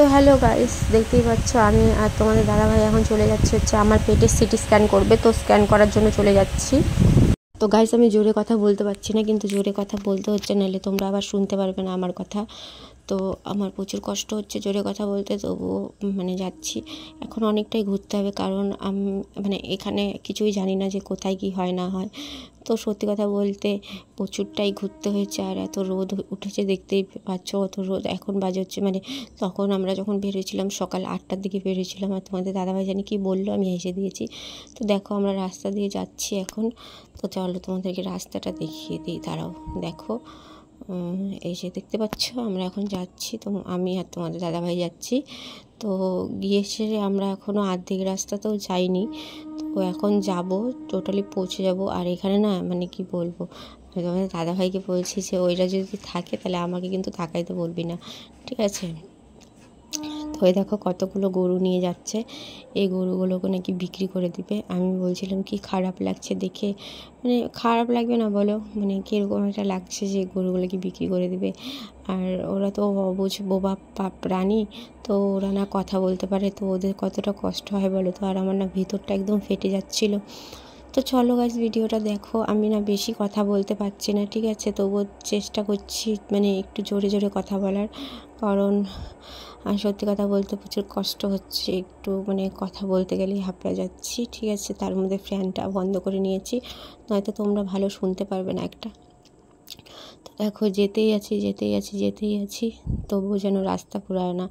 তো hello guys, দেখতেই পাচ্ছ আমি আর তোমাদের দাদাভাই এখন চলে যাচ্ছে হচ্ছে আমার পেটের সিটি স্ক্যান করবে। তো স্ক্যান করার জন্য চলে যাচ্ছি। তো গাইস আমি জোরে কথা বলতে পারছি না, কিন্তু জোরে কথা বলতে হচ্ছে, নাহলে তোমরা আবার শুনতে পারবে না আমার কথা। তো আমার প্রচুর কষ্ট হচ্ছে জোরে কথা বলতে, তবুও মানে যাচ্ছি। এখন অনেকটাই ঘুরতে হবে, কারণ আমি মানে এখানে কিছুই জানি না যে কোথায় কি হয় না হয়। তো সত্যি কথা বলতে প্রচুরটাই ঘুরতে হয়েছে, আর এত রোদ উঠেছে দেখতেই পাচ্ছ, অত রোদ। এখন বাজে হচ্ছে মানে তখন আমরা যখন বেরিয়েছিলাম সকাল 8টার দিকে বেরিয়েছিলাম, আর তোমাদের দাদাভাই জানি কি বললো, আমি হেসে দিয়েছি। তো দেখো আমরা রাস্তা দিয়ে যাচ্ছি এখন। তো চলো তোমাদেরকে রাস্তাটা দেখিয়ে দিই, দাঁড়াও দেখো। এই যে দেখতে পাচ্ছ আমরা এখন যাচ্ছি, তো আমি আর তোমাদের দাদাভাই যাচ্ছি। তো গিয়ে সেরে আমরা এখনও অর্ধেক রাস্তাতেও যাইনি, তো এখন যাব, টোটালি পৌঁছে যাব। আর এখানে না মানে কি বলবো, তোমাদের দাদাভাইকে বলছি যে ওইটা যদি থাকে তাহলে আমাকে কিন্তু তাকাইতে বলবি না, ঠিক আছে। তো ওই দেখো কতগুলো গরু নিয়ে যাচ্ছে, এই গরুগুলোকে নাকি বিক্রি করে দিবে। আমি বলছিলাম কি খারাপ লাগছে দেখে, মানে খারাপ লাগবে না বলো, মানে কীরকম একটা লাগছে যে গরুগুলোকে বিক্রি করে দিবে। আর ওরা তো অবুঝ বোবা প্রাণী, তো ওরা না কথা বলতে পারে, তো ওদের কতটা কষ্ট হয় বলো তো। আর আমার না ভিতরটা একদম ফেটে যাচ্ছিলো। তো চলো গাইস ভিডিওটা দেখো। আমি না বেশি কথা বলতে পারছি না, ঠিক আছে, তবুও চেষ্টা করছি মানে একটু জোরে জোরে কথা বলার, কারণ আর সত্যি কথা বলতে প্রচুর কষ্ট হচ্ছে, একটু মানে কথা বলতে গেলেই হাঁপিয়ে যাচ্ছি, ঠিক আছে। তার মধ্যে ফ্যানটা বন্ধ করে নিয়েছি, নয়তো তোমরা ভালো শুনতে পারবে না একটা। তো দেখো যেতেই আছি, তবুও যেন রাস্তা ফুরায় না।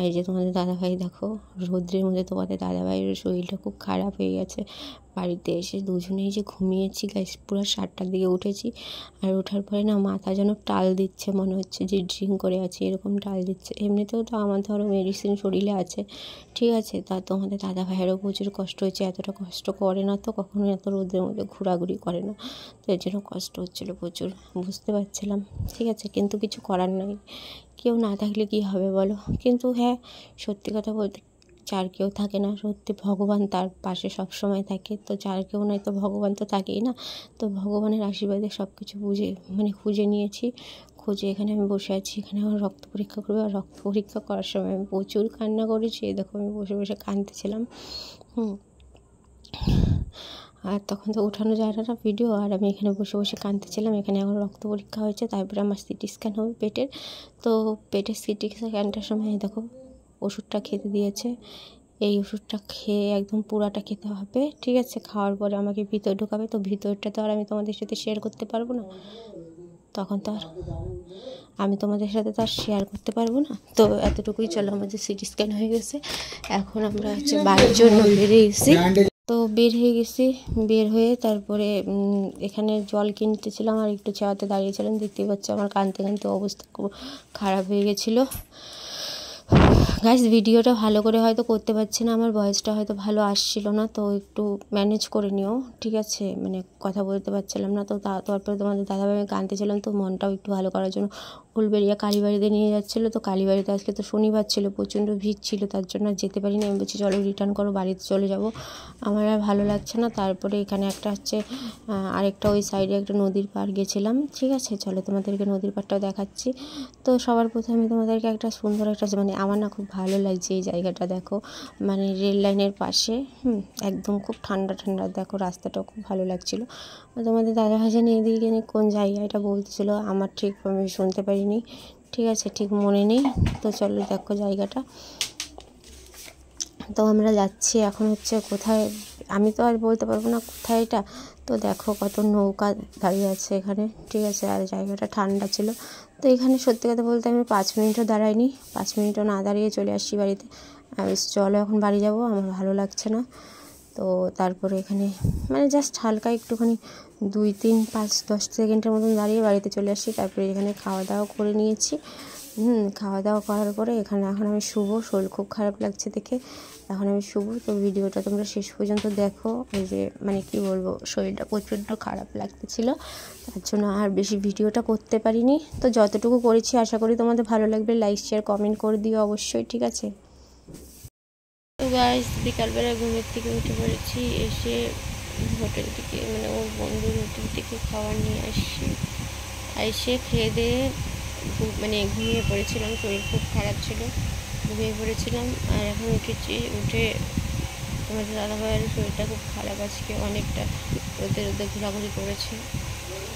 এই যে তোমাদের দাদাভাই দেখো, রৌদ্রের মধ্যে তোমাদের দাদাভাইয়ের শরীরটা খুব খারাপ হয়ে গেছে। বাড়িতে এসে দুজনেই যে ঘুমিয়েছি গাইস, পুরো 7টার দিকে উঠেছি। আর ওঠার পরে না মাথা যেন টাল দিচ্ছে, মনে হচ্ছে যে ড্রিঙ্ক করে আছে, এরকম টাল দিচ্ছে। এমনিতেও তো আমার ধরো মেডিসিন শরীরে আছে, ঠিক আছে। তা তোমাদের দাদাভাইয়েরও প্রচুর কষ্ট হচ্ছে, এতটা কষ্ট করে না তো কখনো, এত রোদের মধ্যে ঘোরাঘুরি করে না, তো এর জন্য কষ্ট হচ্ছিলো প্রচুর, বুঝতে পারছিলাম, ঠিক আছে। কিন্তু কিছু করার নাই, কেউ না থাকলে কি হবে বলো। কিন্তু হ্যাঁ, সত্যি কথা বলতে যার কেউ থাকে না, সত্যি ভগবান তার পাশে সব সময় থাকে। তো যার কেউ নাই তো ভগবান তো থাকেই না। তো ভগবানের আশীর্বাদে সব কিছু খুঁজে নিয়েছি। খুঁজে এখানে আমি বসে আছি, এখানে আমার রক্ত পরীক্ষা করবে। আর রক্ত পরীক্ষা করার সময় আমি প্রচুর কান্না করেছি, দেখো আমি বসে বসে কাঁদতেছিলাম। আর তখন তো উঠানো যায় না ভিডিও, আর আমি এখানে বসে বসে কাঁদতেছিলাম। এখানে এখন রক্ত পরীক্ষা হয়েছে, তারপরে আমার সিটি স্ক্যান হবে পেটের। তো পেটের সিটি স্ক্যানটার সময় দেখো ওষুধটা খেতে দিয়েছে, এই ওষুধটা খেয়ে একদম পুরাটা খেতে হবে, ঠিক আছে। খাওয়ার পরে আমাকে ভিতর ঢোকাবে, তো ভিতরটা তো আর আমি তোমাদের সাথে শেয়ার করতে পারবো না, তখন তো আর আমি তোমাদের সাথে তো আর শেয়ার করতে পারবো না। তো এতটুকুই, চলো আমাদের সিটি স্ক্যান হয়ে গেছে, এখন আমরা হচ্ছে বাড়ির জন্য বেরিয়ে গেছি। তো বের হয়ে তারপরে এখানে জল কিনতেছিলাম, আর একটু চাওয়াতে দাঁড়িয়েছিলাম। দেখতেই পাচ্ছি আমার কাঁদতে কাঁদতে অবস্থা খুব খারাপ হয়ে গেছিলো। গাইস ভিডিওটা ভালো করে হয়তো করতে পারছি না, আমার ভয়েসটা হয়তো ভালো আসছিল না, তো একটু ম্যানেজ করে নিও, ঠিক আছে। মানে কথা বলতে পারছিলাম না, তো তারপরে তোমাদের দাদাভাই আমি কাঁদতেছিলাম, তো মনটাও একটু ভালো করার জন্য উলবেড়িয়া কালীবাড়িতে নিয়ে যাচ্ছিলো। তো কালীবাড়িতে আজকে তো শনিবার ছিল, প্রচণ্ড ভিড় ছিল, তার জন্য আর যেতে পারিনি। আমি বলছি চলো রিটার্ন করো, বাড়িতে চলে যাব, আমার আর ভালো লাগছে না। তারপরে এখানে একটা হচ্ছে আরেকটা ওই সাইডে একটা নদীর পাড় গেছিলাম, ঠিক আছে। চলো তোমাদেরকে নদীর পাড়টাও দেখাচ্ছি। তো সবার প্রথমে তোমাদেরকে একটা সুন্দর একটা মানে আমার না খুব ভালো লাগছে এই জায়গাটা, দেখো মানে রেল লাইনের পাশে, একদম খুব ঠান্ডা ঠান্ডা, দেখো রাস্তাটাও খুব ভালো লাগছিলো। তোমাদের দাদাভাই জানি এদিকে কোন জায়গা এটা বলতেছিলো, আমার ঠিক আমি শুনতে পারিনি, ঠিক আছে, ঠিক মনে নেই। তো চলো দেখো জায়গাটা। তো আমরা যাচ্ছি এখন হচ্ছে কোথায়, আমি তো আর বলতে পারবো না কোথায় এটা। তো দেখো কত নৌকা দাঁড়িয়ে আছে এখানে, ঠিক আছে। আর জায়গাটা ঠান্ডা ছিল, তো এখানে সত্যি কথা বলতে আমি 5 মিনিটও দাঁড়াইনি, 5 মিনিটও না দাঁড়িয়ে চলে আসছি বাড়িতে। আমি চলো এখন বাড়ি যাব, আমার ভালো লাগছে না। তো তারপরে এখানে মানে জাস্ট হালকা একটুখানি 2, 3, 5, 10 সেকেন্ডের মতন দাঁড়িয়ে বাড়িতে চলে আসছি। তারপরে এখানে খাওয়া দাওয়া করে নিয়েছি। খাওয়া দাওয়া করার পরে এখানে এখন আমি শুভ, শরীর খুব খারাপ লাগছে দেখে এখন আমি শুভ। তো ভিডিওটা তোমরা শেষ পর্যন্ত দেখো। এই যে মানে কি বলবো, শরীরটা প্রচণ্ড খারাপ লাগতেছিল, তার জন্য আর বেশি ভিডিওটা করতে পারিনি। তো যতটুকু করেছি আশা করি তোমাদের ভালো লাগবে, লাইক শেয়ার কমেন্ট করে দিও অবশ্যই, ঠিক আছে। তো গাইস বিকালবেলা ঘুমের থেকে উঠে পড়েছি, এসে হোটেল থেকে মানে ওর বন্ধুর হোটেল থেকে খাবার নিয়ে আসছি, এসে খেয়ে দিয়ে মানে ঘুমিয়ে পড়েছিলাম, শরীর খুব খারাপ ছিল। ঘুমিয়ে পড়েছিলাম আর এখন উঠেছি। উঠে তোমাদের দাদাভাইয়ের শরীরটা খুব খারাপ, আজকে অনেকটা রোদে রোদে ঘোরাঘুরি করেছে।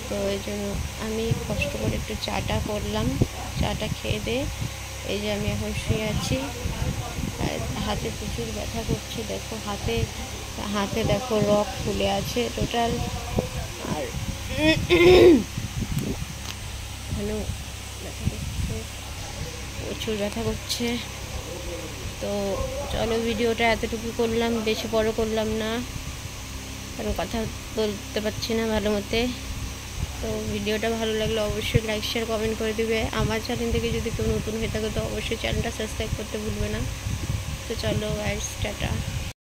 তো এই জন্য আমি কষ্ট করে একটু চাটা করলাম। চাটা খেয়ে দিয়ে এই যে আমি এখন শুয়ে আছি। আর হাতে প্রচুর ব্যথা করছে, দেখো হাতে দেখো রক ফুলে আছে টোটাল। আর এখানেও ব্যথা করছে, প্রচুর ব্যথা করছে। তো চলো ভিডিওটা এতটুকু করলাম, বেশি বড় করলাম না, কারণ কথা বলতে পারছি না ভালো মতে। তো ভিডিওটা ভালো লাগলে অবশ্যই লাইক শেয়ার কমেন্ট করে দিবে। আমার চ্যানেল থেকে যদি কেউ নতুন হয়ে থাকে তো অবশ্যই চ্যানেলটা সাবস্ক্রাইব করতে ভুলবে না। তো চলো গাইস, টাটা।